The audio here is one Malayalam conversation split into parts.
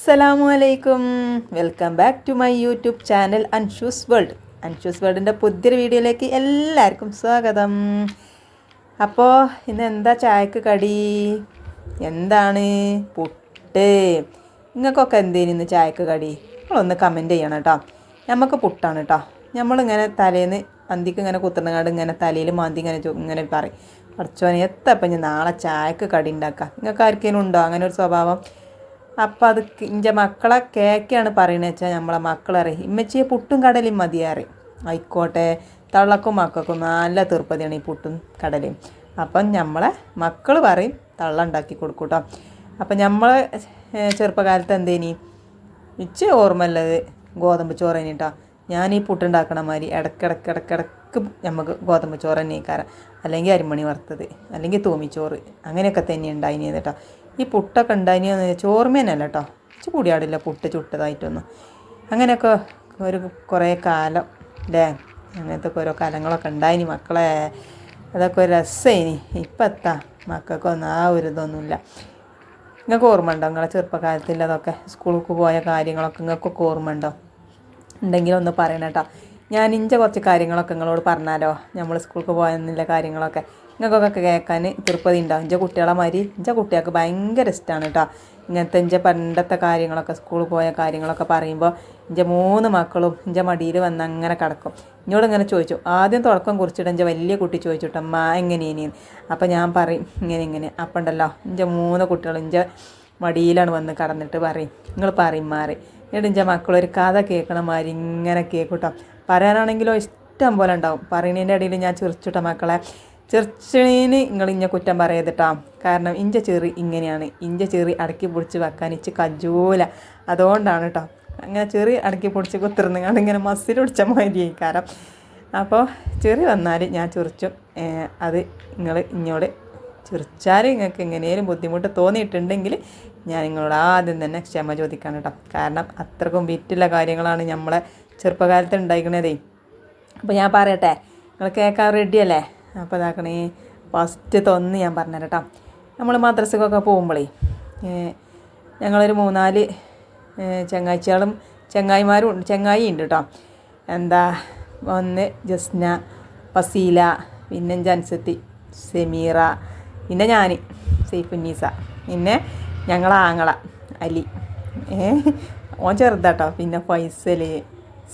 അസ്സലാമു അലൈക്കും. Welcome back to my YouTube channel Anshu's World. Anshu's വേൾഡിൻ്റെ പുതിയൊരു വീഡിയോയിലേക്ക് എല്ലാവർക്കും സ്വാഗതം. അപ്പോൾ ഇന്ന് എന്താ ചായക്ക് കടി? എന്താണ്? പുട്ട്. നിങ്ങൾക്കൊക്കെ എന്തേലും ഇന്ന് ചായക്ക് കടി? നിങ്ങളൊന്ന് കമൻറ്റ് ചെയ്യണം കേട്ടോ. നമുക്ക് പുട്ടാണ് കേട്ടോ. നമ്മളിങ്ങനെ തലേന്ന് അന്തിക്ക് ഇങ്ങനെ കുത്തുന്നങ്ങാണ്ട് ഇങ്ങനെ തലയിൽ മാന്തി ഇങ്ങനെ പറയും, കുറച്ചോനെ എത്തപ്പം ഞാൻ നാളെ ചായക്ക് കടി ഉണ്ടാക്കാം. നിങ്ങൾക്ക് ആർക്കെങ്കിലും ഉണ്ടോ അങ്ങനെ ഒരു സ്വഭാവം? അപ്പം അത് ഇൻ്റെ മക്കളെ കേക്കാണ് പറയണത് വെച്ചാൽ നമ്മളെ മക്കളറിയും ഇമ്മച്ചിയെ പുട്ടും കടലയും മതിയാറി. ആയിക്കോട്ടെ, തള്ളക്കും മക്കൾക്കും നല്ല തീർപ്പതിയാണ് ഈ പുട്ടും കടലയും. അപ്പം നമ്മളെ മക്കൾ പറയും തള്ള ഉണ്ടാക്കി കൊടുക്കും കേട്ടോ. അപ്പം നമ്മൾ ചെറുപ്പകാലത്ത് എന്തേനി ഇച്ച് ഓർമ്മയുള്ളത് ഗോതമ്പ് ചോറ് തന്നെ കേട്ടോ. ഞാൻ ഈ പുട്ടുണ്ടാക്കണ മാതിരി ഇടയ്ക്കിടയ്ക്ക് നമുക്ക് ഗോതമ്പ് ചോറ് തന്നെ കാരണം, അല്ലെങ്കിൽ അരിമണി വറുത്തത്, അല്ലെങ്കിൽ തൂമിച്ചോറ്, അങ്ങനെയൊക്കെ തന്നെ ഉണ്ടായിനി കേട്ടോ. ഈ പുട്ടൊക്കെ ഉണ്ടായിനിയെന്ന് ചോർമേനല്ല കേട്ടോ. ഇച്ച് പൊടിയാടില്ല പുട്ട് ചുട്ടതായിട്ടൊന്നും. അങ്ങനെയൊക്കെ ഒരു കുറേ കാലം അല്ലേ, അങ്ങനത്തെ ഓരോ കാലങ്ങളൊക്കെ ഉണ്ടായിനി മക്കളെ. അതൊക്കെ ഒരു രസമായിനി. ഇപ്പം എത്താ മക്കൾക്കൊന്നും ആ ഒരു ഇതൊന്നുമില്ല. നിങ്ങൾക്ക് ഓർമ്മ ഉണ്ടോ നിങ്ങളെ ചെറുപ്പകാലത്തിൽ അതൊക്കെ സ്കൂൾക്ക് പോയ കാര്യങ്ങളൊക്കെ നിങ്ങൾക്കൊക്കെ ഓർമ്മ ഉണ്ടോ? ഉണ്ടെങ്കിലും ഒന്ന് പറയണം കേട്ടോ. ഞാൻ കുറച്ച് കാര്യങ്ങളൊക്കെ നിങ്ങളോട് പറഞ്ഞാലോ, നമ്മൾ സ്കൂൾക്ക് പോയെന്നുള്ള കാര്യങ്ങളൊക്കെ നിങ്ങൾക്കൊക്കെ കേൾക്കാൻ തിരുപ്പതി ഉണ്ടാവും. എൻ്റെ കുട്ടികളെ മാതിരി എൻ്റെ കുട്ടികൾക്ക് ഭയങ്കര ഇഷ്ടമാണ് കേട്ടോ ഇങ്ങനത്തെ എൻ്റെ പണ്ടത്തെ കാര്യങ്ങളൊക്കെ, സ്കൂളിൽ പോയ കാര്യങ്ങളൊക്കെ പറയുമ്പോൾ എൻ്റെ 3 മക്കളും എൻ്റെ മടിയിൽ വന്ന് അങ്ങനെ കിടക്കും. എന്നോട് ഇങ്ങനെ ചോദിച്ചു, ആദ്യം തുടക്കം കുറിച്ചിട്ട് എൻ്റെ വലിയ കുട്ടി ചോദിച്ചു കേട്ടോ, അമ്മ എങ്ങനെയാണ്? അപ്പം ഞാൻ പറയും ഇങ്ങനെ. അപ്പം ഉണ്ടല്ലോ എൻ്റെ 3 കുട്ടികൾ എൻ്റെ മടിയിലാണ് വന്ന് കിടന്നിട്ട് പറയും, നിങ്ങൾ പറയും മാറി. എന്നിട്ട് എൻ്റെ മക്കളൊരു കഥ കേൾക്കണ മാതിരി ഇങ്ങനെ കേൾക്കൂട്ടോ. പറയാനാണെങ്കിലോ ഇഷ്ടം പോലെ ഉണ്ടാവും. പറയുന്നതിൻ്റെ ഇടയിൽ ഞാൻ ചിരിച്ചുട്ടോ മക്കളെ. ചെറിച്ചീന് നിങ്ങൾ ഇഞ്ഞ കുറ്റം പറയരുതട്ടോ. കാരണം ഇഞ്ച ചെറി ഇങ്ങനെയാണ്. ഇഞ്ച ചെറി അടക്കി പൊടിച്ച് വെക്കാൻ ഇച്ച് കജൂല. അതുകൊണ്ടാണ് കേട്ടോ അങ്ങനെ ചെറി അടക്കി പൊടിച്ച് കുത്തിരുന്നാണ്ട് ഇങ്ങനെ മസിൽ പിടിച്ച മാതിരി കാരണം. അപ്പോൾ ചെറി വന്നാൽ ഞാൻ ചിരിച്ചും. അത് നിങ്ങൾ ഇങ്ങോട്ട് ചിരിച്ചാൽ നിങ്ങൾക്ക് എങ്ങനെയും ബുദ്ധിമുട്ട് തോന്നിയിട്ടുണ്ടെങ്കിൽ ഞാൻ നിങ്ങളോട് ആദ്യം തന്നെ ക്ഷമ ചോദിക്കണം കേട്ടോ. കാരണം അത്രക്കും വിറ്റുള്ള കാര്യങ്ങളാണ് നമ്മളെ ചെറുപ്പകാലത്ത് ഉണ്ടായിരിക്കണതേ. അപ്പോൾ ഞാൻ പറയട്ടെ, നിങ്ങൾ കേൾക്കാൻ റെഡിയല്ലേ? അപ്പോൾ ഇതാക്കണേ, ഫസ്റ്റ് തൊന്ന് ഞാൻ പറഞ്ഞുതരാം കേട്ടോ. നമ്മൾ മദ്രസക്കൊക്കെ പോകുമ്പോഴേ ഞങ്ങളൊരു 3-4 ചങ്ങാഴ്ചകളും ചങ്ങായിമാരും ഉണ്ട്, ചങ്ങായി ഉണ്ട് കേട്ടോ. എന്താ, ഒന്ന് ജസ്ന, ഫസീല, പിന്നെ ജൻസത്തി, സെമീറ, പിന്നെ ഞാൻ സൈഫുന്നീസ, പിന്നെ ഞങ്ങളെ ആങ്ങള അലി, ഓൻ ചെറുതാട്ടോ, പിന്നെ ഫൈസൽ,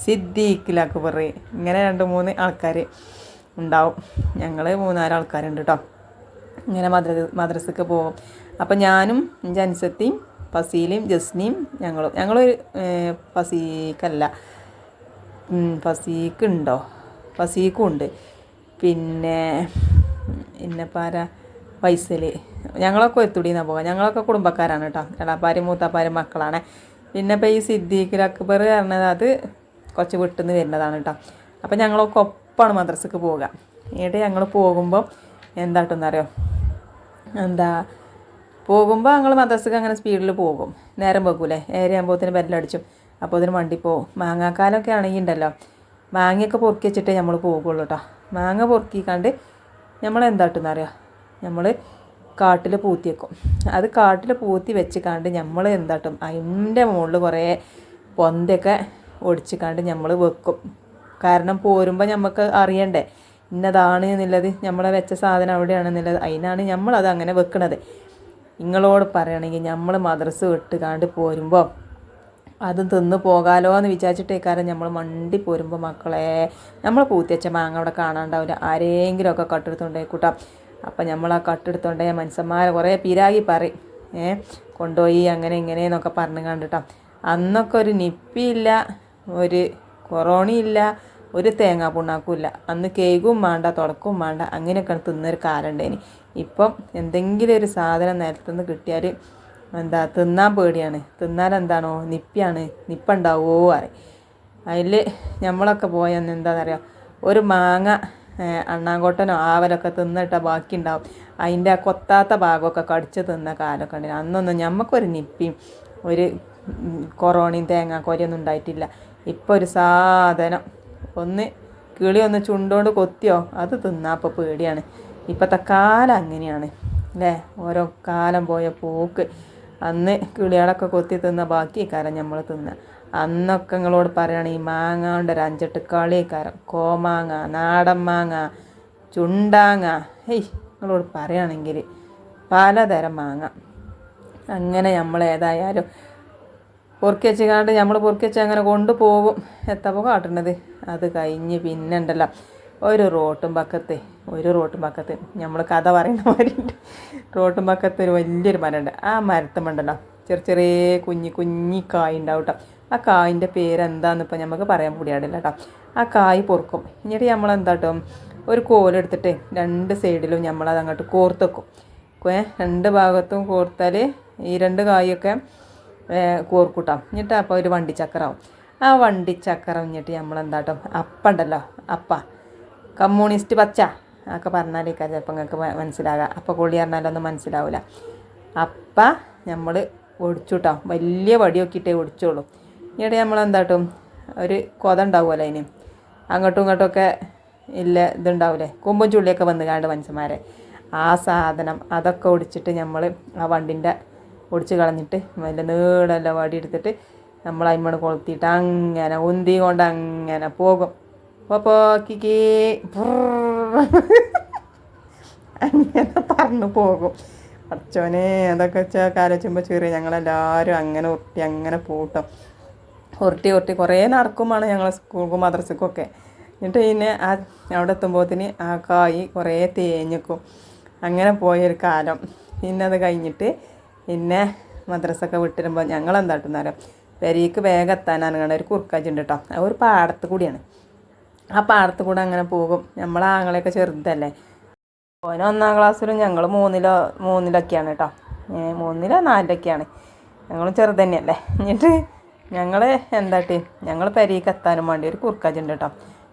സിദ്ദീഖ്, അക്ബർ, ഇങ്ങനെ 2-3 ആൾക്കാർ ഉണ്ടാവും. ഞങ്ങൾ 3-4 ആൾക്കാരുണ്ട് കേട്ടോ. ഇങ്ങനെ മദ്രസക്ക് പോകും. അപ്പം ഞാനും ജൻസത്തിയും ഫസീലയും ജസ്നയും ഞങ്ങളൊരു ഫസീഖല്ല, ഫസീഖുണ്ടോ? ഫസീഖും ഉണ്ട്. പിന്നെ പാര ഫൈസൽ, ഞങ്ങളൊക്കെ എത്തുടിയെന്നാണ് പോകാം. ഞങ്ങളൊക്കെ കുടുംബക്കാരാണ് കേട്ടോ. എളാപ്പാരും മൂത്താപ്പാരും മക്കളാണ്. പിന്നെ ഇപ്പോൾ ഈ സിദ്ദീഖ് അക്ബർ പറഞ്ഞത് അത് കുറച്ച് വിട്ടുനിന്ന് വരുന്നതാണ് കേട്ടോ. അപ്പം ഞങ്ങളൊക്കെ ഒപ്പമാണ് മദ്രസക്ക് പോവുക. എന്നിട്ട് ഞങ്ങൾ പോകുമ്പോൾ എന്താട്ടെന്നറിയോ, പോകുമ്പോൾ ഞങ്ങൾ മദ്രസക്ക് അങ്ങനെ സ്പീഡിൽ പോകും. നേരം വെക്കൂലേ, 7 ബെല്ലടിച്ചും. അപ്പോൾ അതിന് വണ്ടി പോകും. മാങ്ങാക്കാലമൊക്കെ ആണെങ്കിൽ ഉണ്ടല്ലോ, മാങ്ങയൊക്കെ പൊറുക്കി വെച്ചിട്ടേ നമ്മൾ പോകുള്ളൂ കേട്ടോ. മാങ്ങ പൊറുക്കിക്കാണ്ട് നമ്മൾ എന്താട്ടെന്നറിയോ, നമ്മൾ കാട്ടിൽ പൂത്തി വെക്കും. അത് കാട്ടിൽ പൂത്തി വെച്ചിക്കാണ്ട് നമ്മൾ എന്താട്ടും അതിൻ്റെ മുകളിൽ കുറേ പൊന്തൊക്കെ ഒടിച്ചിക്കാണ്ട് നമ്മൾ വെക്കും. കാരണം പോരുമ്പോൾ നമുക്ക് അറിയണ്ടേ ഇന്നതാണ് എന്നുള്ളത്, നമ്മളെ വെച്ച സാധനം അവിടെയാണെന്നുള്ളത്. അതിനാണ് നമ്മളത് അങ്ങനെ വെക്കണത്. നിങ്ങളോട് പറയുകയാണെങ്കിൽ നമ്മൾ മദ്രസ വിട്ടുകാണ്ട് പോരുമ്പോൾ അത് തിന്ന് പോകാലോ എന്ന് വിചാരിച്ചിട്ടേക്കാരം നമ്മൾ മണ്ടി പോരുമ്പോൾ മക്കളെ നമ്മൾ പൂത്തി വെച്ച മാങ്ങ അവിടെ കാണാണ്ടാവില്ല. ആരെങ്കിലുമൊക്കെ കട്ടെടുത്തുകൊണ്ടേ കൂട്ടാം. അപ്പം നമ്മൾ ആ കട്ടെടുത്തോണ്ടേ മനുഷ്യന്മാരെ കുറേ പിരാഗി പറയും, കൊണ്ടുപോയി അങ്ങനെ ഇങ്ങനെയെന്നൊക്കെ പറഞ്ഞു കണ്ടിട്ടാ. അന്നൊക്കെ ഒരു നിപ്പിയില്ല, ഒരു കൊറോണയില്ല, ഒരു തേങ്ങാ പുണ്ണാക്കുമില്ല. അന്ന് കേക്കും വേണ്ട, തുടക്കും വേണ്ട, അങ്ങനെയൊക്കെയാണ് തിന്നൊരു കാലം ഉണ്ടായിന്. ഇപ്പം എന്തെങ്കിലും ഒരു സാധനം നിലത്തുനിന്ന് കിട്ടിയാൽ തിന്നാൻ പേടിയാണ്. തിന്നാൽ എന്താണോ നിപ്പിയാണ്, നിപ്പുണ്ടാവുമോ പറയും. അതിൽ നമ്മളൊക്കെ പോയെന്ന് എന്താണെന്നറിയാം, ഒരു മാങ്ങ അണ്ണാങ്കോട്ടനോ ആവലൊക്കെ തിന്നിട്ട ബാക്കി ഉണ്ടാവും. അതിൻ്റെ ആ കൊത്താത്ത ഭാഗമൊക്കെ കടിച്ച് തിന്ന കാലമൊക്കെ ഉണ്ട്. അന്നൊന്നും നമുക്കൊരു നിപ്പിയും ഒരു കൊറോണയും തേങ്ങാക്കോരിയൊന്നും ഉണ്ടായിട്ടില്ല. ഇപ്പോൾ ഒരു സാധനം ഒന്ന് കിളി ഒന്ന് ചുണ്ടോണ്ട് കൊത്തിയോ അത് തിന്നാൻ ഇപ്പോൾ പേടിയാണ്. ഇപ്പോഴത്തെ കാലം അങ്ങനെയാണ് അല്ലേ, ഓരോ കാലം പോയ പോക്ക്. അന്ന് കിളികളൊക്കെ കൊത്തി തിന്ന ബാക്കിക്കാരം നമ്മൾ തിന്നുക. അന്നൊക്കെ നിങ്ങളോട് പറയുകയാണ് ഈ മാങ്ങ കൊണ്ട് ഒരു 5-8 കളിക്കാരം. കോമാങ്ങ, നാടൻ മാങ്ങ, ചുണ്ടാങ്ങ, നിങ്ങളോട് പറയുകയാണെങ്കിൽ പലതരം മാങ്ങ. അങ്ങനെ നമ്മൾ ഏതായാലും പൊറുക്കി വെച്ചുകൊണ്ട് നമ്മൾ പൊറുക്കി വെച്ച് അങ്ങനെ കൊണ്ടുപോകും. എത്തപ്പോൾ കാട്ടുന്നത് അത് കഴിഞ്ഞ് പിന്നെ ഉണ്ടല്ലോ ഒരു റോട്ടും പക്കത്ത് നമ്മൾ കഥ പറയുന്ന മാതിരി റോട്ടും പക്കത്ത് ഒരു വലിയൊരു മരമുണ്ട്. ആ മരത്തുമുണ്ടല്ലോ ചെറിയ കുഞ്ഞി കായ് ഉണ്ടാവും കേട്ടോ. ആ കായിൻ്റെ പേരെന്താണെന്ന് ഇപ്പം നമുക്ക് പറയാൻ കൂടിയാടില്ല കേട്ടോ. ആ കായ് പൊറുക്കും. എന്നിട്ട് നമ്മളെന്താ കേട്ടോ ഒരു കോലെടുത്തിട്ട് 2 സൈഡിലും നമ്മളത് അങ്ങോട്ട് കോർത്ത് വെക്കും. 2 ഭാഗത്തും കോർത്താൽ ഈ 2 കായൊക്കെ കോർക്കൂട്ടാം. എന്നിട്ട് അപ്പോൾ ഒരു വണ്ടിച്ചക്കറാവും. ആ വണ്ടിച്ചക്കരം എന്നിട്ട് നമ്മളെന്താ കേട്ടോ ഉണ്ടല്ലോ കമ്മ്യൂണിസ്റ്റ് പച്ച ഒക്കെ പറഞ്ഞാലേക്കാ ചിലപ്പോൾ നിങ്ങൾക്ക് മനസ്സിലാകാം. അപ്പം കൊള്ളി പറഞ്ഞാലൊന്നും മനസ്സിലാവില്ല. നമ്മൾ ഒടിച്ചുട്ടാം. വലിയ വടി നോക്കിയിട്ടേ ഒടിച്ചോളൂ. എന്നിട്ട് നമ്മളെന്താട്ടും ഒരു കൊത ഉണ്ടാവുമല്ലോ അതിന് അങ്ങോട്ടും ഇങ്ങോട്ടുമൊക്കെ ഇല്ല ഇതുണ്ടാവില്ലേ കൊമ്പും ചുള്ളിയൊക്കെ വന്ന് കാണ്ട് മനുഷ്യന്മാരെ ആ സാധനം അതൊക്കെ ഒടിച്ചിട്ട് നമ്മൾ ആ വണ്ടിൻ്റെ ഒടിച്ച് കളഞ്ഞിട്ട് വലിയ നീളല്ല വടി എടുത്തിട്ട് നമ്മൾ അതിന്മേൽ കൊളുത്തിയിട്ട് അങ്ങനെ ഉന്തി കൊണ്ട് അങ്ങനെ പോകും. പോക്കിക്കേ അങ്ങനെ പറന്ന് പോകും. അച്ഛനെ അതൊക്കെ വെച്ചാൽ കാലച്ചുമ്പോൾ ചെറിയ ഞങ്ങളെല്ലാവരും അങ്ങനെ അങ്ങനെ പൂട്ടും. ഉരുട്ടി കുറേ നടക്കുമാണ് ഞങ്ങൾ സ്കൂൾക്കും മദ്രസക്കൊക്കെ. എന്നിട്ട് പിന്നെ അവിടെ എത്തുമ്പോഴത്തേന് ആ കായ് കുറേ തേഞ്ഞിക്കും. അങ്ങനെ പോയൊരു കാലം. പിന്നെ അത് കഴിഞ്ഞിട്ട് പിന്നെ മദ്രസൊക്കെ വിട്ടിരുമ്പോൾ ഞങ്ങൾ എന്താട്ടുന്നാലോ പെരീക്ക് വേഗം എത്താനാണ് കാണുക. ഒരു കുറുക്കാജുണ്ട് കേട്ടോ. അത് ഒരു പാടത്ത് കൂടിയാണ്. ആ പാടത്ത് കൂടെ അങ്ങനെ പോകും. നമ്മളെ ആങ്ങളെയൊക്കെ ചെറുതല്ലേ. ഓന് 1-ാം ക്ലാസ്സിലും ഞങ്ങൾ 3-ലൊക്കെയാണ് കേട്ടോ. 3-ലോ 4-ലൊക്കെയാണ്. ഞങ്ങളും ചെറുത് തന്നെയല്ലേ. എന്നിട്ട് ഞങ്ങൾ ഞങ്ങൾ പെരീക്ക് എത്താനും വേണ്ടി ഒരു കുറുക്കാജുണ്ട് കേട്ടോ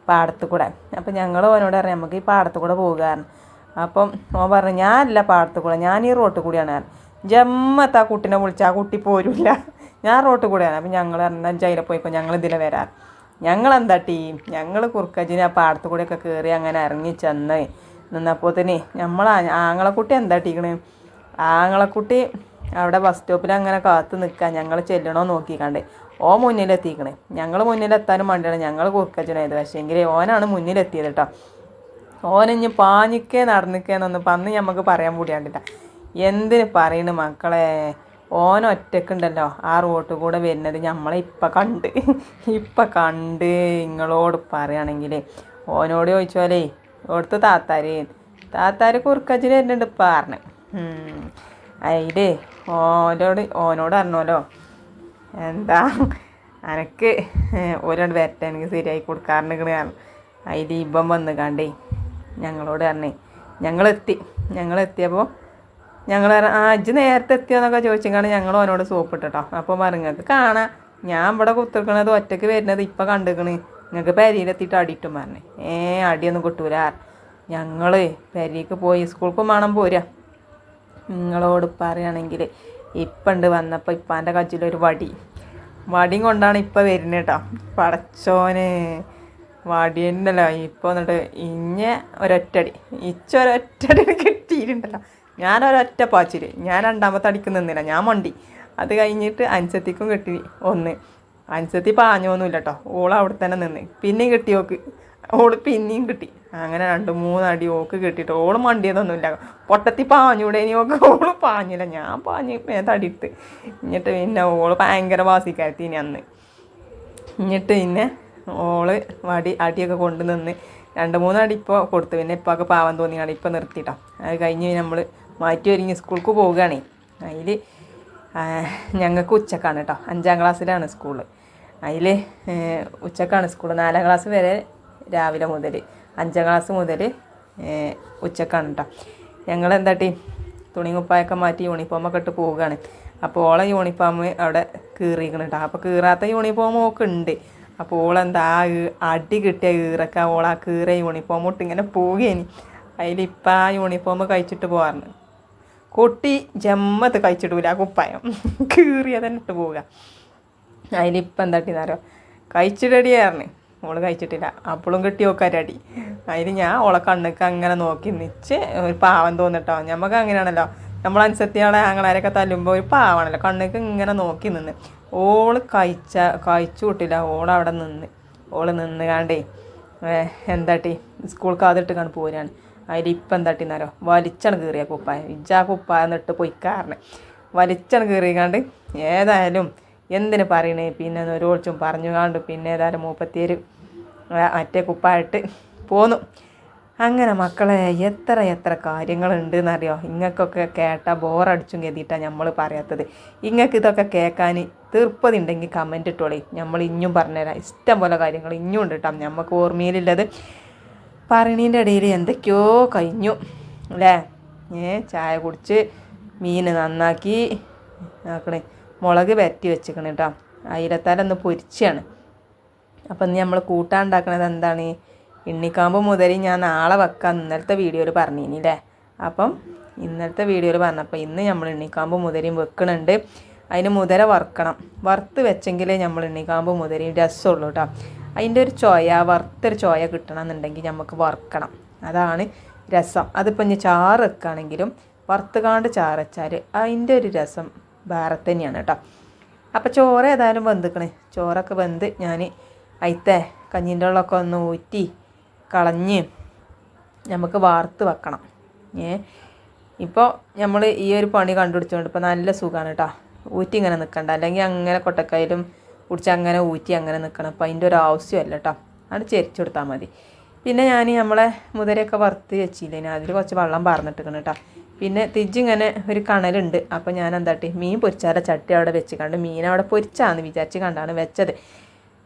പാടത്ത് കൂടെ. അപ്പം ഞങ്ങൾ ഓനോട് പറഞ്ഞു നമുക്ക് ഈ പാടത്ത് കൂടെ പോകുകയാണ്. അപ്പം ഓൻ പറഞ്ഞു ഞാനല്ല പാടത്ത് കൂടെ, ഞാൻ ഈ റോട്ടിൽ കൂടിയാണ്. ജമ്മത്ത് ആ കുട്ടീനെ വിളിച്ച് ആ കുട്ടി പോരില്ല, ഞാൻ റോട്ടിൽ കൂടെയാണ്. അപ്പം ഞങ്ങൾ പറഞ്ഞാൽ ജയിലെ പോയിക്കോ, ഞങ്ങൾ ഇതിലെ വരാൻ. ഞങ്ങൾ കുറുക്കജിനെ ആ പാടത്ത് കൂടെയൊക്കെ കയറി അങ്ങനെ ഇറങ്ങി ചെന്ന് നിന്നപ്പോൾ തന്നെ ആങ്ങളക്കുട്ടി എന്താട്ടിക്കണ്, ആങ്ങളക്കുട്ടി അവിടെ ബസ് സ്റ്റോപ്പിൽ അങ്ങനെ കാത്ത് നിൽക്കുക. ഞങ്ങൾ ചെല്ലണോ നോക്കിക്കണ്ട് മുന്നിലെത്തിക്കണേ. ഞങ്ങൾ മുന്നിലെത്താനും വേണ്ടിയാണ് ഞങ്ങൾ കുറുക്കജനായത്. പക്ഷേങ്കിൽ ഓനാണ് മുന്നിലെത്തിയത് കേട്ടോ. ഓനിഞ്ഞ് പാഞ്ഞിക്കേ നടന്നിക്കേന്നൊന്നും അന്ന് നമുക്ക് പറയാൻ കൂടിയാണ്ടില്ല. എന്തിന് പറയണ് മക്കളെ, ഓനൊറ്റക്കുണ്ടല്ലോ ആ റോട്ടിൽ കൂടെ വരുന്നത് നമ്മളെ ഇപ്പം കണ്ട് നിങ്ങളോട് പറയുകയാണെങ്കിൽ ഓനോട് ചോദിച്ചാലേ ഓടുത്ത് താത്താര് കുറുക്കച്ചിന് വരുന്നുണ്ട് ഇപ്പം പറഞ്ഞു. അതിൽ ഓനോട് പറഞ്ഞോലോ എന്താ അനക്ക് ഒരാണ്ട് വരട്ടെ എനിക്ക് ശരിയായി കൊടുക്കാറുണ്ടെങ്കിൽ കാരണം. അതിൽ ഇപ്പം വന്ന് കണ്ടേ ഞങ്ങളോട് പറഞ്ഞേ ഞങ്ങളെത്തിയപ്പോൾ ഞങ്ങൾ ഇജ്ജ് നേരത്തെ എത്തിയോന്നൊക്കെ ചോദിച്ചിങ്ങാണ്ട് ഞങ്ങൾ ഓനോട് സോപ്പിട്ട് കേട്ടോ. അപ്പോൾ നിങ്ങൾക്ക് കാണാം ഞാൻ ഇവിടെ കുത്തിർക്കണത് ഒറ്റയ്ക്ക് വരുന്നത് ഇപ്പം കണ്ടിക്കണ്, നിങ്ങൾക്ക് പെരിയിലെത്തിയിട്ട് അടിയിട്ടും പറഞ്ഞേ. അടിയൊന്നും കിട്ടൂല. ഞങ്ങൾ പെരിക്ക് പോയി സ്കൂൾക്ക് വേണം പോരാ. നിങ്ങളോട് പറയുകയാണെങ്കിൽ ഇപ്പം വന്നപ്പോൾ ഇപ്പാൻ്റെ കജ്ജിലൊരു വടിയും കൊണ്ടാണ് ഇപ്പം വരുന്നത് കേട്ടോ. പടച്ചോനെ വടി ഉണ്ടല്ലോ ഇപ്പോൾ. എന്നിട്ട് ഒരൊറ്റടി കിട്ടിയിട്ടുണ്ടല്ലോ. ഞാനൊരൊറ്റ പാച്ചിൽ, ഞാൻ 2ാമത്തെ അടിക്ക് നിന്നില്ല, ഞാൻ മണ്ടി. അത് കഴിഞ്ഞിട്ട് അൻസത്തിക്കും കിട്ടി 1. അൻസത്തി പാഞ്ഞൊന്നുമില്ല കേട്ടോ. ഓൾ അവിടെ തന്നെ നിന്ന്. പിന്നെയും കിട്ടി ഓള് പിന്നെയും കിട്ടി. അങ്ങനെ 2-3 അടി ഓക്ക് കിട്ടിയിട്ട് ഓള് മണ്ടിയതൊന്നുമില്ല. പൊട്ടത്തി പാഞ്ഞൂടെ ഇനി ഓള് പാഞ്ഞില്ല, ഞാൻ പാഞ്ഞ് തടിയിട്ട്. എന്നിട്ട് പിന്നെ ഓള് ഭയങ്കര വാസിക്കാരത്തി ഇനി അന്ന്. എന്നിട്ട് പിന്നെ ഓള് അടിയൊക്കെ കൊണ്ട് നിന്ന് 2-3 അടി ഇപ്പോൾ കൊടുത്തു. പിന്നെ ഇപ്പൊക്കെ പാവം തോന്നിയാണ് ഇപ്പം നിർത്തിയിട്ടോ. അത് കഴിഞ്ഞ് നമ്മൾ മാറ്റി ഒരുങ്ങി സ്കൂൾക്ക് പോവുകയാണേ. അതിൽ ഞങ്ങൾക്ക് ഉച്ചക്കാണ് കേട്ടോ. 5-ാം ക്ലാസ്സിലാണ് സ്കൂള്. അതിൽ ഉച്ചക്കാണ് സ്കൂൾ. 4-ാം ക്ലാസ് വരെ രാവിലെ മുതൽ, 5-ാം ക്ലാസ് മുതൽ ഉച്ചക്കാണ് കേട്ടോ. ഞങ്ങൾ തുണി കുപ്പായൊക്കെ മാറ്റി യൂണിഫോമൊക്കെ ഇട്ട് പോവുകയാണ്. അപ്പോൾ ഓളെ യൂണിഫോം അവിടെ കീറിയിരിക്കണം കേട്ടോ. അപ്പോൾ കീറാത്ത യൂണിഫോം ഒക്കെ ഉണ്ട്. അപ്പോൾ ഓളെന്താ അടി കിട്ടിയ കീറൊക്കെ ഓളാ കീറിയ യൂണിഫോം ഇട്ട് ഇങ്ങനെ പോവുകയാണ്. അതിലിപ്പം ആ യൂണിഫോം കഴിച്ചിട്ട് പോകാറുണ്ട്. കുട്ടി ജമ്മത്ത് കഴിച്ചിട്ടില്ല ആ കുപ്പായം, കീറിയ തന്നെ ഇട്ട് പോവുക. അതിലിപ്പം എന്താട്ടിന്നാരോ കഴിച്ചിട്ടടിയായിരുന്നു. ഓള് കഴിച്ചിട്ടില്ല. അപ്പോഴും കിട്ടി നോക്കാരടി. അതിൽ ഞാൻ ഓളെ കണ്ണൊക്കെ അങ്ങനെ നോക്കി നിച്ച് ഒരു പാവം തോന്നിട്ടോ. നമുക്ക് അങ്ങനെയാണല്ലോ നമ്മളനുസരിച്ച് ആങ്ങളാരൊക്കെ തല്ലുമ്പോൾ ഒരു പാവാണല്ലോ, കണ്ണേക്ക് ഇങ്ങനെ നോക്കി നിന്ന്. ഓള് കഴിച്ചു കൂട്ടില്ല. ഓളവിടെ നിന്ന് കാണ്ടേ എന്താട്ടി സ്കൂൾക്ക് അതിട്ട് കണ്ട് പോരാണ്. അതിലിപ്പം എന്താട്ടിന്നറിയോ, വലിച്ചാണ് കീറിയ കുപ്പായ. ഇജ്ജാ കുപ്പായ എന്നിട്ട് പൊയ്ക്കാറിന് വലിച്ചാണ് കീറിയാണ്ട് ഏതായാലും എന്തിനു പറയണേ പിന്നെ ഒരോളിച്ചും പറഞ്ഞു കാണ്ട് പിന്നെ ഏതായാലും 37 മറ്റേ കുപ്പായിട്ട് പോന്നു. അങ്ങനെ മക്കളെ എത്ര കാര്യങ്ങളുണ്ട് എന്നറിയോ. ഇങ്ങൾക്കൊക്കെ കേട്ടാൽ ബോറടിച്ചും കരുതിയിട്ടാണ് നമ്മൾ പറയാത്തത്. ഇങ്ങൾക്ക് ഇതൊക്കെ കേൾക്കാൻ തീർപ്പതി ഉണ്ടെങ്കിൽ കമൻറ്റ് ഇട്ടോളി, നമ്മൾ ഇഞ്ഞും പറഞ്ഞുതരാം. ഇഷ്ടം പോലെ കാര്യങ്ങൾ ഇഞ്ഞും ഉണ്ട് കേട്ടോ, നമുക്ക് ഓർമ്മയിലുള്ളത് പറയണീൻ്റെ ഇടയിൽ എന്തൊക്കെയോ കഴിഞ്ഞു അല്ലേ. ചായ കുടിച്ച് മീൻ നന്നാക്കി ആക്കണേ, മുളക് വരട്ടി വെച്ചിക്കണേ കേട്ടോ. അയിലത്താല ഒന്ന് പൊരിച്ചാണ്. അപ്പം ഇന്ന് നമ്മൾ കൂട്ടാണ്ടാക്കണത് എന്താണ്, എണ്ണിക്കാമ്പ് മുതൽ ഞാൻ നാളെ വെക്കാം ഇന്നലത്തെ വീഡിയോയിൽ പറഞ്ഞില്ലേ. അപ്പം ഇന്നലത്തെ വീഡിയോയിൽ പറഞ്ഞപ്പോൾ ഇന്ന് നമ്മൾ എണ്ണിക്കാമ്പ് മുതലും വെക്കണുണ്ട്. അതിന് മുതല വറുക്കണം. വറുത്ത് വെച്ചെങ്കിലേ നമ്മൾ എണ്ണിക്കാമ്പ് മുതലും രസമുള്ളൂ കേട്ടോ. അതിൻ്റെ ഒരു വറുത്തൊരു ചോയ കിട്ടണമെന്നുണ്ടെങ്കിൽ നമുക്ക് വറുക്കണം, അതാണ് രസം. അതിപ്പോൾ ഇനി ചാറ് വെക്കുകയാണെങ്കിലും വറുത്തുകാണ്ട് ചാറ് വെച്ചാൽ അതിൻ്റെ ഒരു രസം വേറെ തന്നെയാണ് കേട്ടോ. അപ്പോൾ ചോറ് ഏതായാലും വെന്തിക്കണേ. ചോറൊക്കെ വെന്ത് ഞാൻ അയിത്തെ കഞ്ഞിൻ്റെ വെള്ളമൊക്കെ ഒന്ന് ഊറ്റി കളഞ്ഞ് നമുക്ക് വാർത്ത് വെക്കണം. ഇപ്പോൾ നമ്മൾ ഈ ഒരു പണി കണ്ടുപിടിച്ചുകൊണ്ട് ഇപ്പോൾ നല്ല സുഖമാണ് കേട്ടോ. ഊറ്റി ഇങ്ങനെ നിൽക്കണ്ട, അല്ലെങ്കിൽ അങ്ങനെ കൊട്ടക്കയിലും കുടിച്ച് അങ്ങനെ ഊറ്റി അങ്ങനെ നിൽക്കണം. അപ്പോൾ അതിൻ്റെ ഒരു ആവശ്യമല്ല കേട്ടോ, അത് ചെരിച്ചു കൊടുത്താൽ മതി. പിന്നെ ഞാൻ നമ്മളെ മുതിരയൊക്കെ വറുത്ത് വെച്ചില്ലേ, അതിൽ കുറച്ച് വെള്ളം പാർന്നിട്ടിക്കണം കേട്ടോ. പിന്നെ തിരിച്ചിങ്ങനെ ഒരു കണലുണ്ട്. അപ്പോൾ ഞാൻ എന്താട്ടി മീൻ പൊരിച്ചാല ചട്ടി അവിടെ വെച്ച് കണ്ട് മീൻ അവിടെ പൊരിച്ചാന്ന് വിചാരിച്ച് കണ്ടാണ് വെച്ചത്.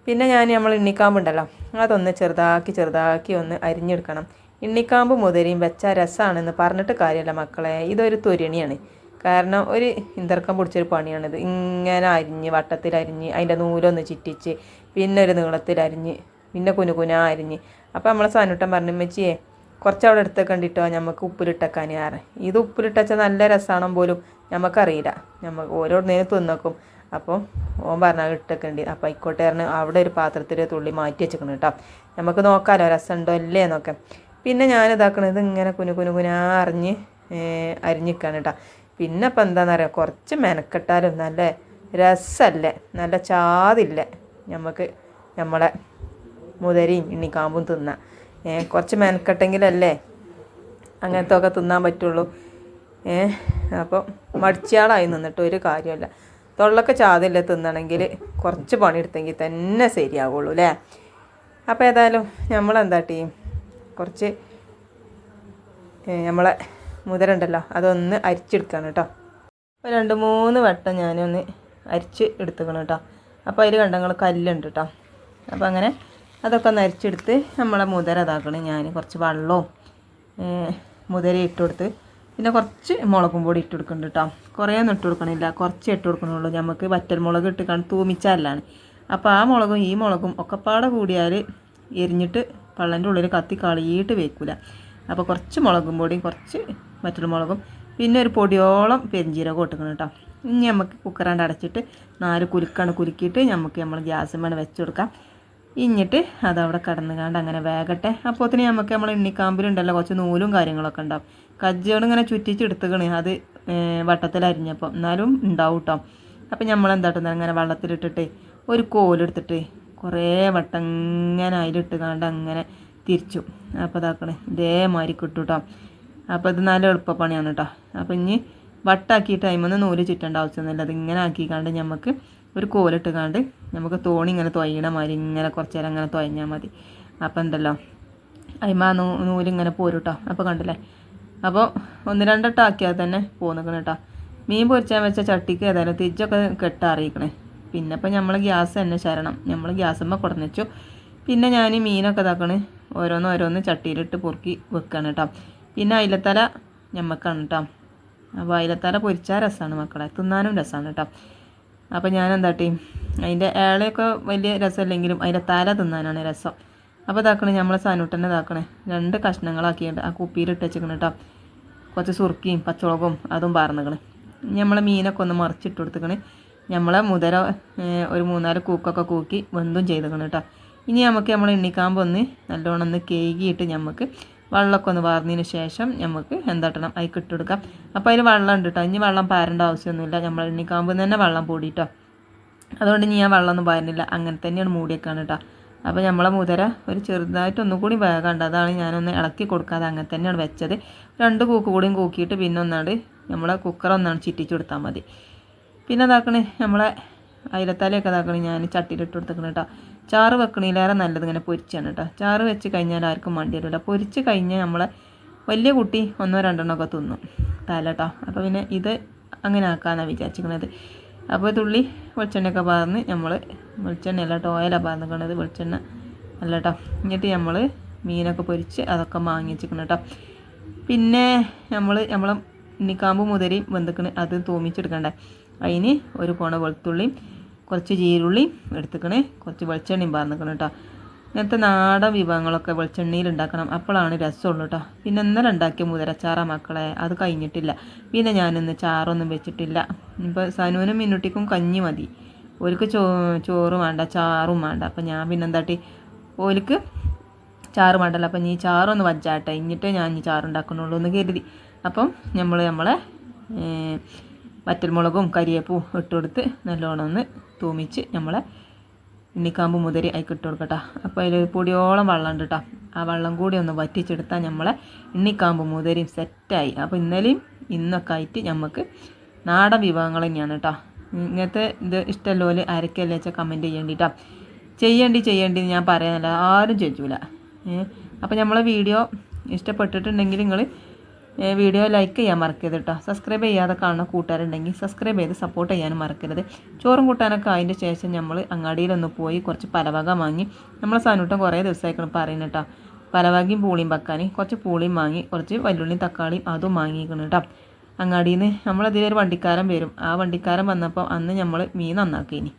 പിന്നെ നമ്മൾ എണ്ണിക്കാമ്പുണ്ടല്ലോ, അതൊന്ന് ചെറുതാക്കി ഒന്ന് അരിഞ്ഞെടുക്കണം. എണ്ണിക്കാമ്പ് മുതലയും വെച്ചാൽ രസമാണെന്ന് പറഞ്ഞിട്ട് കാര്യമല്ല മക്കളെ, ഇതൊരു തൊരിണിയാണ്. കാരണം ഒരു ഇന്തർക്കം പിടിച്ചൊരു പണിയാണിത്. ഇങ്ങനെ അരിഞ്ഞ് വട്ടത്തിലരിഞ്ഞ് അതിൻ്റെ നൂലൊന്ന് ചുറ്റിച്ച് പിന്നെ ഒരു നീളത്തിലരിഞ്ഞ് പിന്നെ കുനുകുന അരിഞ്ഞ്. അപ്പോൾ നമ്മളെ സാനുട്ടൻ പറഞ്ഞു, മെച്ചിയെ കുറച്ച് അവിടെ എടുത്തൊക്കെ കണ്ടിട്ടോ നമുക്ക് ഉപ്പിലിട്ടക്കാൻ ആറ്. ഇത് ഉപ്പിലിട്ടച്ചാൽ നല്ല രസമാണോ പോലും നമുക്കറിയില്ല, നമുക്ക് ഓരോ നേരത്ത് തിന്നോക്കും. അപ്പോൾ ഓൻ പറഞ്ഞാൽ ഇട്ടൊക്കെയുണ്ട്. അപ്പോൾ ആയിക്കോട്ടെ പറഞ്ഞ് അവിടെ ഒരു പാത്രത്തിൽ തുള്ളി മാറ്റി വെച്ചിക്കണം കേട്ടോ, നമുക്ക് നോക്കാമല്ലോ രസമുണ്ടോ അല്ലേ എന്നൊക്കെ. പിന്നെ ഞാനിതാക്കണത് ഇങ്ങനെ കുനുകുന അരിഞ്ഞിക്കാണ് കേട്ടോ. പിന്നെ ഇപ്പം എന്താണെന്നറിയാം, കുറച്ച് മെനക്കെട്ടാലും നല്ല രസമല്ലേ, നല്ല ചാതില്ലേ നമുക്ക് നമ്മളെ മുതരയും എണ്ണിക്കാമ്പും തിന്നാം. കുറച്ച് മെനക്കെട്ടെങ്കിലല്ലേ അങ്ങനത്തെ ഒക്കെ തിന്നാൻ പറ്റുള്ളൂ. അപ്പം മടിച്ചാളായി നിന്നിട്ട് ഒരു കാര്യമല്ല. തൊള്ളൊക്കെ ചാതില്ല തിന്നണമെങ്കിൽ കുറച്ച് പണിയെടുത്തെങ്കിൽ തന്നെ ശരിയാവുള്ളൂ അല്ലേ. അപ്പോൾ ഏതായാലും നമ്മളെന്താട്ടി കുറച്ച് നമ്മളെ മുതലുണ്ടല്ലോ അതൊന്ന് അരിച്ചെടുക്കുകയാണ് കേട്ടോ. അപ്പോൾ 2-3 വട്ടം ഞാനൊന്ന് അരിച്ച് എടുത്തുക്കണം കേട്ടോ. അപ്പോൾ അതിൽ കണ്ടങ്ങൾ കല്ലുണ്ട് കേട്ടോ. അപ്പോൾ അങ്ങനെ അതൊക്കെ ഒന്ന് അരിച്ചെടുത്ത് നമ്മളെ മുതര ഇതാക്കണം. ഞാൻ കുറച്ച് വെള്ളവും മുതര ഇട്ട് കൊടുത്ത് പിന്നെ കുറച്ച് മുളകും പൊടി ഇട്ട് കൊടുക്കുന്നുണ്ട് കേട്ടോ. കുറേ ഒന്നും ഇട്ട് കൊടുക്കണില്ല, കുറച്ച് ഇട്ട് കൊടുക്കണുള്ളൂ. നമുക്ക് വറ്റൽ മുളക് ഇട്ട് കാണും തൂമിച്ചാലാണ്. അപ്പോൾ ആ മുളകും ഈ മുളകും ഒക്കെപ്പാടെ കൂടിയാൽ എരിഞ്ഞിട്ട് പള്ളൻ്റെ ഉള്ളിൽ കത്തി കളിയിട്ട് വെക്കില്ല. അപ്പോൾ കുറച്ച് മുളകും പൊടിയും കുറച്ച് വറ്റൽ മുളകും പിന്നെ ഒരു പൊടിയോളം പെരിഞ്ചീരകം ഇട്ടുക്കണം കേട്ടോ. ഇനി നമുക്ക് കുക്കറാണ്ട് അടച്ചിട്ട് 4 കുലുക്കിയിട്ട് നമ്മൾ ഗ്യാസുമ്മേണ് വെച്ച് കൊടുക്കാം. ഇഞ്ഞിട്ട് അതവിടെ കടന്നുകാണ്ട് അങ്ങനെ വേഗട്ടെ. അപ്പോഴത്തേന് നമുക്ക് നമ്മൾ എണ്ണിക്കാമ്പിലുണ്ടല്ലോ കുറച്ച് നൂലും കാര്യങ്ങളൊക്കെ ഉണ്ടാവും. കജ്ജിയോട് ഇങ്ങനെ ചുറ്റിച്ചെടുത്തുക്കണേ അത് വട്ടത്തിലരിഞ്ഞപ്പോൾ, എന്നാലും ഉണ്ടാവും കേട്ടോ. അപ്പം നമ്മളെന്താട്ടുന്നത് അങ്ങനെ വെള്ളത്തിലിട്ടിട്ട് ഒരു കോലെടുത്തിട്ട് കുറേ വട്ടം ഇങ്ങനെ അതിലിട്ടുകാണ്ട് അങ്ങനെ തിരിച്ചു. അപ്പോൾ ഇതാക്കണേ ഇതേമാതിരി കിട്ടും കേട്ടോ. അപ്പോൾ ഇത് നല്ല എളുപ്പപ്പണിയാണ് കേട്ടോ. അപ്പോൾ ഇനി വട്ടാക്കിയിട്ട് അതിമൊന്ന് നൂല് ചുറ്റേണ്ട ആവശ്യമൊന്നുമില്ല. അതിങ്ങനെ ആക്കിക്കാണ്ട് നമുക്ക് ഒരു കോലിട്ടുകാണ്ട് നമുക്ക് തോണി ഇങ്ങനെ തൊയ്യണ മാതിരി ഇങ്ങനെ കുറച്ച് നേരം അങ്ങനെ തൊയഞ്ഞാൽ മതി. അപ്പോൾ ഉണ്ടല്ലോ അതിമ നൂലിങ്ങനെ പോരും കേട്ടോ. അപ്പോൾ കണ്ടില്ലേ, അപ്പോൾ 1-2 വട്ടം ആക്കിയാൽ തന്നെ പോന്നിക്കണം കേട്ടോ. മീൻ പൊരിച്ചാൽ വെച്ച ചട്ടിക്ക് ഏതായാലും തിരിച്ചൊക്കെ കെട്ടറിയിക്കണേ. പിന്നെ ഇപ്പോൾ നമ്മൾ ഗ്യാസ് തന്നെ ശരണം, നമ്മൾ ഗ്യാസുമ്മ കൊടുന്ന് വെച്ചു. പിന്നെ ഞാൻ മീനൊക്കെ ഇതാക്കണേ ഓരോന്ന് ചട്ടിയിലിട്ട് പൊറുക്കി വെക്കുകയാണ് കേട്ടോ. പിന്നെ അയിലത്തല ഞമ്മക്കാണ് കേട്ടോ. അപ്പോൾ അയിലത്തല പൊരിച്ചാൽ രസമാണ് മക്കളെ, തിന്നാനും രസമാണ് കേട്ടോ. അപ്പോൾ ഞാൻ എന്താട്ടി അതിൻ്റെ ഏളയൊക്കെ വലിയ രസമില്ലെങ്കിലും അതിൻ്റെ തല തിന്നാനാണ് രസം. അപ്പോൾ ഇതാക്കണേ നമ്മളെ സാനൂട്ടന്നെ ഇതാക്കണേ 2 കഷ്ണങ്ങളാക്കിയിട്ട് ആ കുപ്പിയിലിട്ട് വെച്ചിക്കണം കേട്ടോ. കുറച്ച് സുർക്കിയും പച്ചമുളകും അതും പാർന്നിക്കണേ. നമ്മളെ മീനൊക്കെ ഒന്ന് മറിച്ചിട്ട് കൊടുത്തിക്കണേ. നമ്മളെ മുതര ഒരു 3-4 കൂക്കൊക്കെ കൂക്കി വെന്തും ചെയ്തിക്കണം കേട്ടോ. ഇനി നമുക്ക് നമ്മൾ എണ്ണിക്കാമ്പ് ഒന്ന് നല്ലോണം ഒന്ന് കേകിയിട്ട് നമുക്ക് വെള്ളമൊക്കെ ഒന്ന് വാർന്നതിന് ശേഷം നമുക്ക് എന്താട്ടണം അതിൽ ഇട്ട് കൊടുക്കാം. അപ്പോൾ അതിൽ വെള്ളം ഉണ്ട് കേട്ടോ. ഇനി വെള്ളം പാരേണ്ട ആവശ്യമൊന്നുമില്ല. നമ്മൾ എണ്ണിക്കാമ്പ് തന്നെ വെള്ളം പൊടിയിട്ടോ. അതുകൊണ്ട് ഞാൻ വെള്ളമൊന്നും പാരുന്നില്ല. അങ്ങനെ തന്നെയാണ് മൂടിയേക്കാണ് കേട്ടോ. അപ്പോൾ നമ്മളെ മുതിര ഒരു ചെറുതായിട്ട് ഒന്നുകൂടി വേഗമുണ്ട്. അതാണ് ഞാനൊന്ന് ഇളക്കി കൊടുക്കാതെ അങ്ങനെ തന്നെയാണ് വെച്ചത്. 2 കൂക്ക് കൂടിയും കൂക്കിയിട്ട് പിന്നെ ഒന്നാണ്ട് നമ്മളെ കുക്കറൊന്നാണ് ചിറ്റിച്ച് കൊടുത്താൽ മതി. പിന്നെ ഇതാക്കണേ നമ്മളെ അയിലത്തലയൊക്കെ ഇതാക്കണേ ഞാൻ ചട്ടിയിലിട്ട് കൊടുത്തേക്കണം കേട്ടോ. ചാറ് വെക്കണേലേറെ നല്ലത് ഇങ്ങനെ പൊരിച്ചാണ് കേട്ടോ. ചാറ് വെച്ച് കഴിഞ്ഞാൽ ആർക്കും മണ്ടി വരില്ല. പൊരിച്ച് കഴിഞ്ഞാൽ നമ്മളെ വലിയ കുട്ടി 1 2 ഒക്കെ തിന്നും തല കേട്ടോ. അപ്പോൾ പിന്നെ ഇത് അങ്ങനെ ആക്കാമെന്നാണ് വിചാരിച്ചിരിക്കുന്നത്. അപ്പോൾ തുള്ളി വെളിച്ചെണ്ണയൊക്കെ പാർന്ന് നമ്മൾ വെളിച്ചെണ്ണയല്ല കേട്ടോ, ഓയിലാണ് പാർന്നിരിക്കണത്, വെളിച്ചെണ്ണ അല്ല കേട്ടോ. എന്നിട്ട് നമ്മൾ മീനൊക്കെ പൊരിച്ച് അതൊക്കെ വാങ്ങി വെച്ചിരിക്കണം കേട്ടോ. പിന്നെ നമ്മളെ ഇണ്ണിക്കാമ്പ് മുതിരയും വെന്തിക്കണ് അത് തൂമിച്ചെടുക്കണ്ടേ. അതിന് ഒരു പോണ വെളുത്തുള്ളിയും കുറച്ച് ജീരുള്ളിയും എടുത്തിക്കണേ, കുറച്ച് വെളിച്ചെണ്ണയും പാർന്നിക്കണം കേട്ടോ. ഇങ്ങനത്തെ നാടൻ വിഭവങ്ങളൊക്കെ വെളിച്ചെണ്ണയിൽ ഉണ്ടാക്കണം, അപ്പോഴാണ് രസമുള്ളൂ കേട്ടോ. പിന്നെ ഇന്നലെ ഉണ്ടാക്കിയ മുതിരച്ചാറ മക്കളെ, അത് കഴിഞ്ഞിട്ടില്ല. പിന്നെ ഞാനിന്ന് ചാറൊന്നും വെച്ചിട്ടില്ല. ഇപ്പോൾ സനുവിനും മിന്നുട്ടിക്കും കഞ്ഞി മതി. ഓർക്ക് ചോറും വേണ്ട ചാറും വേണ്ട. അപ്പം ഞാൻ പിന്നെ എന്താട്ടി ഓർക്ക് ചാറ് വേണ്ടല്ലോ. അപ്പം നീ ചാറൊന്ന് വച്ചാട്ടെ, എന്നിട്ടേ ഞാൻ ഈ ചാറുണ്ടാക്കണുള്ളൂ എന്ന് കരുതി. അപ്പം നമ്മളെ വറ്റൽമുളകും കരിയേപ്പും ഇട്ട് കൊടുത്ത് നല്ലോണം ഒന്ന് തൂമിച്ച് നമ്മളെ ഇണ്ണിക്കാമ്പ് മുതിരി അതിൽ ഇട്ട് കൊടുക്കട്ടോ. അപ്പോൾ അതിൽ പൊടിയോളം വെള്ളം ഉണ്ട് കേട്ടോ. ആ വെള്ളം കൂടി ഒന്ന് വറ്റിച്ചെടുത്താൽ നമ്മളെ ഇണ്ണിക്കാമ്പ് മുതിരിയും സെറ്റായി. അപ്പോൾ ഇന്നലെയും ഇന്നൊക്കെ ആയിട്ട് നമുക്ക് നാടൻ വിഭവങ്ങൾ തന്നെയാണ് കേട്ടോ. ഇങ്ങനത്തെ ഇത് ഇഷ്ടമല്ലോ ആരൊക്കെയല്ലേ വെച്ചാൽ കമൻറ്റ് ചെയ്യേണ്ടിട്ടോ. ചെയ്യേണ്ടി ഞാൻ പറയാനല്ല, ആരും ചെയ്യൂല. അപ്പോൾ നമ്മളെ വീഡിയോ ഇഷ്ടപ്പെട്ടിട്ടുണ്ടെങ്കിൽ നിങ്ങൾ വീഡിയോ ലൈക്ക് ചെയ്യാൻ മറക്കരുത് കേട്ടോ. സബ്സ്ക്രൈബ് ചെയ്യാതെ കാണുന്ന കൂട്ടുകാരുണ്ടെങ്കിൽ സബ്സ്ക്രൈബ് ചെയ്ത് സപ്പോർട്ട് ചെയ്യാനും മറക്കരുത്. ചോറും കൂട്ടാനൊക്കെ അതിൻ്റെ ശേഷം നമ്മൾ അങ്ങാടിയിലൊന്ന് പോയി കുറച്ച് പലവക വാങ്ങി. നമ്മളെ സാധനം കുറേ ദിവസമായിക്കണം പറയുന്നത് കേട്ടോ. പലവകയും പൂളിയും വെക്കാൻ കുറച്ച് പൂളിയും വാങ്ങി, കുറച്ച് വല്ലുള്ളിയും തക്കാളിയും അതും വാങ്ങിക്കണം കേട്ടോ. അങ്ങാടിയിൽ നിന്ന് നമ്മളതിലൊരു വണ്ടിക്കാരൻ വരും. ആ വണ്ടിക്കാരൻ വന്നപ്പോൾ അന്ന് നമ്മൾ മീൻ നന്നാക്കിനി.